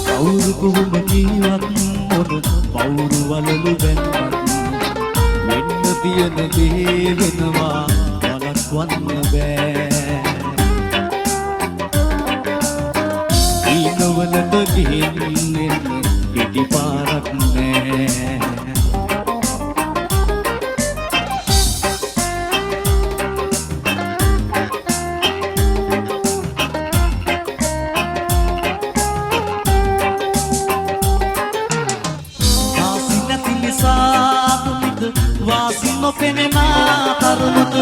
කවුරු කොහොම ජීවත් මොන පවුරු වලලු බැන්නත් වෙන්න තියෙන දේ වෙනවා වළක්වන්න බෑ. ඊනවලට ගිහින් එන්න පිටිපාරක් නෑ. වාසි නොපෙනෙන තරුණුට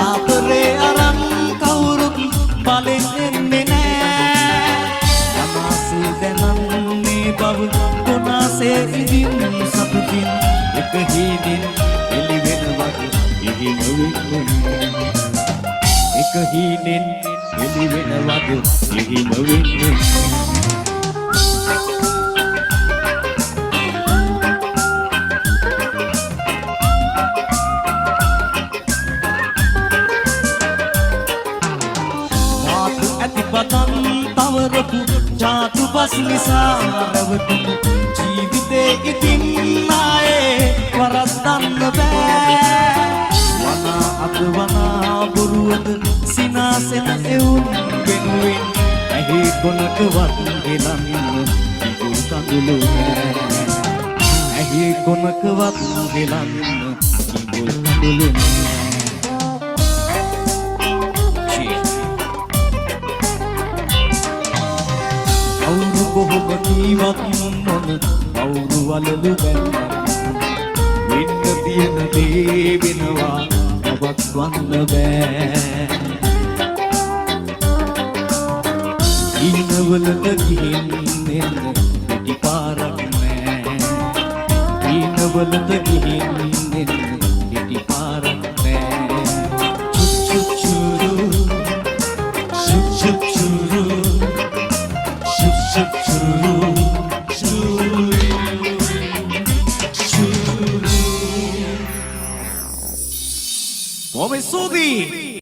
ආදරේ අරන් කවුරුත් බලෙන් එන්නේ නෑ. අනාසේ දැනන්නේ බව කොනාසේ ඉදින් සතුටින් එක හීනෙන් එළි වෙන වගේ ඉහිම වෙන්නේ. එක හීනෙන් එළි වෙන වගේ ඉහිම වෙන්නේ. පතන් තවරපු ජාතු බස් නිසා රැවටුණු ජීවිතේ ඉතින් ආයේ වරද්දන්න බෑ. වනා අත වනා බොරුවද සිනාසෙන එවුන් වෙනුවෙන් ඇහි කොනකවත් ගෙලන්න ඉඟුල් කඳුළු නෑ. ඇහි කොනකවත් ගෙලන්න ඉඟුල් කඳුළු නෑ. කවුරු කොහොම ජීවත් මොන කවුරු වලලු බැන්නත් වෙන්න තියෙන දේ වෙනවා නවත්වන්න බෑ. ඊනවලට ගිහින් එන්න පිටිපාරක් නෑ. ඊනවලට ගිහින් එන්න පිටිපාරක් නෑ. චුක් චුක් චුරු චුක් චුක් චුරු Come Sudi!